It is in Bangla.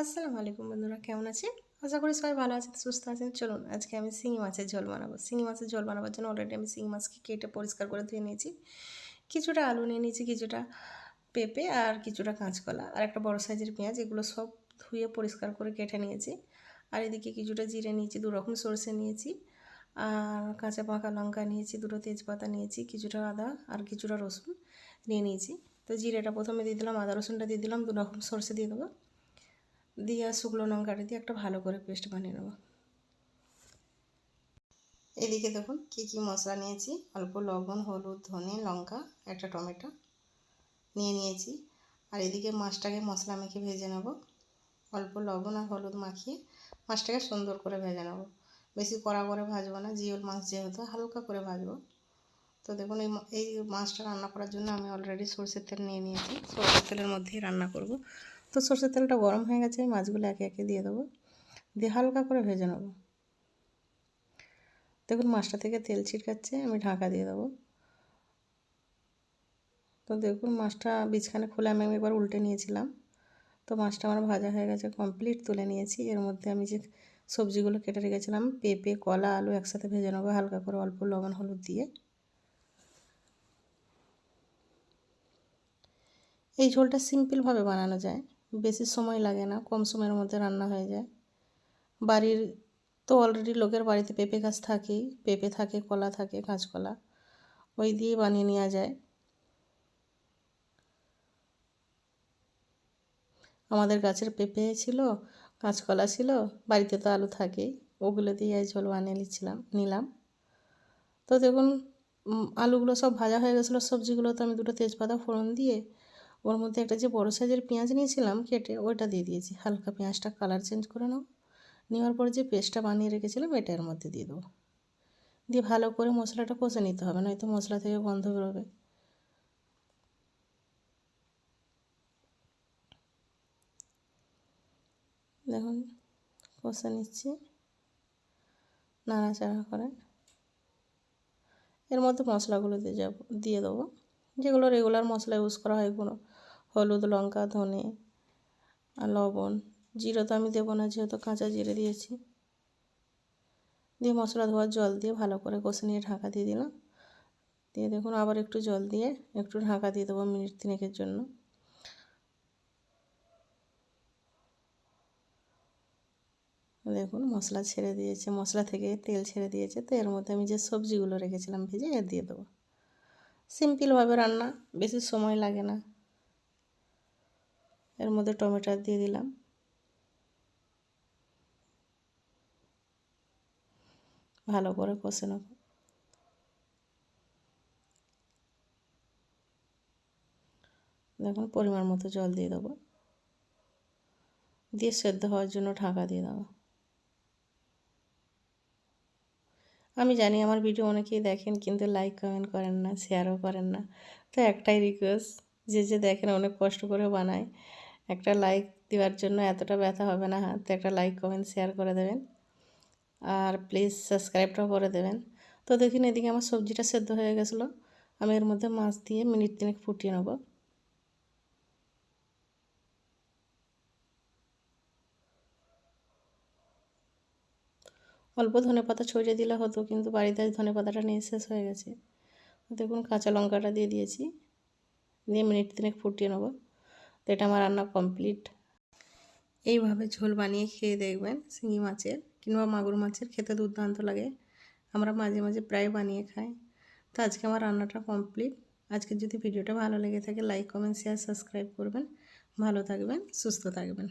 আসসালামু আলাইকুম বন্ধুরা, কেমন আছেন? আশা করি সবাই ভালো আছেন, সুস্থ আছেন। চলুন আজকে আমি শিঙি মাছের ঝোল বানাবো। শিঙি মাছের ঝোল বানাবার জন্য অলরেডি আমি শিঙি মাছকে কেটে পরিষ্কার করে ধুয়ে নিয়েছি। কিছুটা আলু নিয়ে নিয়েছি, কিছুটা পেঁপে আর কিছুটা কাঁচকলা আর একটা বড় সাইজের পেঁয়াজ, এগুলো সব ধুয়ে পরিষ্কার করে কেটে নিয়েছি। আর এদিকে কিছুটা জিরে নিয়েছি, 2 রকম সরষে নিয়েছি, আর কাঁচা পাকা লঙ্কা নিয়েছি, 2টো তেজপাতা নিয়েছি, কিছুটা আদা আর কিছুটা রসুন নিয়ে নিয়েছি। তো জিরেটা প্রথমে দিয়ে দিলাম, আদা রসুনটা দিয়ে দিলাম, 2 রকম সরষে দিয়ে দেবো, দিয়ে আর শুকনো লঙ্কাটা দিয়ে একটা ভালো করে পেস্ট বানিয়ে নেব। এদিকে দেখুন কী কী মশলা নিয়েছি। অল্প লবণ, হলুদ, ধনে, লঙ্কা, একটা টমেটো নিয়ে নিয়েছি। আর এদিকে মাছটাকে মশলা মেখে ভেজে নেব। অল্প লবণ আর হলুদ মাখিয়ে মাছটাকে সুন্দর করে ভেজে নেব। বেশি কড়া করে ভাজবো না, জিওল মাছ যেহেতু, হালকা করে ভাজবো। তো দেখুন এই মাছটা রান্না করার জন্য আমি অলরেডি সরষের তেল নিয়ে নিয়েছি। সরষের তেলের মধ্যেই রান্না করব। তো সরষের তেলটা গরম হয়ে গেছে, মাছগুলো একে একে দিয়ে দেবো, দিয়ে হালকা করে ভেজে নেব। দেখুন মাছটা থেকে তেল ছিটকাচ্ছে, আমি ঢাকা দিয়ে দেবো। তো দেখুন মাছটা বীজখানে খুলে আমি একবার উল্টে নিয়েছিলাম। তো মাছটা আমার ভাজা হয়ে গেছে, কমপ্লিট তুলে নিয়েছি। এর মধ্যে আমি যে সবজিগুলো কেটে রেখেছিলাম, পেঁপে, কলা, আলু একসাথে ভেজে নেবো হালকা করে, অল্প লবণ হলুদ দিয়ে। এই ঝোলটা সিম্পলভাবে বানানো যায়, বেশি সময় লাগে না, কম সময়ের মধ্যে রান্না হয়ে যায়। বাড়ির তো অলরেডি লোকের বাড়িতে পেঁপে গাছ থাকেই, পেঁপে থাকে, কলা থাকে, কাঁচকলা, ওই দিয়ে বানিয়ে নেওয়া যায়। আমাদের গাছের পেঁপে ছিল, কাঁচকলা ছিল, বাড়িতে তো আলু থাকেই, ওগুলো দিয়ে ঝোল বানিয়ে নিলাম। তো দেখুন আলুগুলো সব ভাজা হয়ে গেছিলো, সবজিগুলো তো আমি 2টো তেজপাতা ফোড়ন দিয়ে ওর মধ্যে একটা যে বড় সাইজের পেঁয়াজ নিয়েছিলাম কেটে, ওইটা দিয়ে দিয়েছি। হালকা পেঁয়াজটা কালার চেঞ্জ করে নেব। নেওয়ার পর যে পেস্টটা বানিয়ে রেখেছিলাম এটা এর মধ্যে দিয়ে দেবো, দিয়ে ভালো করে মশলাটা কষে নিতে হবে, নয়তো মশলা থেকে গন্ধ বেরোবে। দেখুন কষে নিচ্ছি নাড়াচাড়া করে। এর মধ্যে মশলাগুলো দিয়ে দেবো, যেগুলো রেগুলার মশলা ইউজ করা হয়, এগুলো হলুদ, লঙ্কা, ধনে আর লবণ। জিরে তো আমি দেবো না, যেহেতু কাঁচা জিরে দিয়েছি। দিয়ে মশলা ধোয়ার জল দিয়ে ভালো করে কষে নিয়ে ঢাকা দিয়ে দিলাম। দিয়ে দেখুন আবার একটু জল দিয়ে একটু ঢাকা দিয়ে দেবো মিনিট 3 জন্য। দেখুন মশলা ছেড়ে দিয়েছে, মশলা থেকে তেল ছেড়ে দিয়েছে। তো এর মধ্যে আমি যে সবজিগুলো রেখেছিলাম ভেজে দিয়ে দেবো। সিম্পলভাবে রান্না, বেশি সময় লাগে না। এর মধ্যে টমেটো দিয়ে দিলাম, ভালো করে কষে নেব। দেখুন পরিমাণ মতো জল দিয়ে দেবো, দিয়ে সেদ্ধ হওয়ার জন্য ঢাকা দিয়ে দেবো। আমি জানি আমার ভিডিও অনেকেই দেখেন, কিন্তু লাইক কমেন্ট করেন না, শেয়ারও করেন না। তো একটাই রিকোয়েস্ট, যে দেখেন অনেক কষ্ট করে বানায়, একটা লাইক দেওয়ার জন্য এতটা ব্যথা হবে না হাত, একটা লাইক কমেন্ট শেয়ার করে দেবেন, আর প্লিজ সাবস্ক্রাইবটাও করে দেবেন। তো দেখুন এদিকে আমার সবজিটা সেদ্ধ হয়ে গেছিলো, আমি এর মধ্যে মাছ দিয়ে মিনিট 3 ফুটিয়ে নেব। অল্প ধনেপাতা ছড়িয়ে দিলে হতো, কিন্তু বাড়িতে আজ ধনেপাতাটা নিয়ে শেষ হয়ে গেছে। দেখুন কাঁচা লঙ্কাটা দিয়ে দিয়েছি, দিয়ে মিনিট 3 ফুটিয়ে নেব। তো এটা আমার রান্না কমপ্লিট। এইভাবে ঝোল বানিয়ে খেয়ে দেখবেন, শিঙি মাছের কিংবা মাগুর মাছের, খেতে দুর্দান্ত লাগে। আমরা মাঝে মাঝে প্রায় বানিয়ে খাই। তো আজকে আমার রান্নাটা কমপ্লিট। আজকে যদি ভিডিওটা ভালো লেগে থাকে, লাইক কমেন্ট শেয়ার সাবস্ক্রাইব করবেন। ভালো থাকবেন, সুস্থ থাকবেন।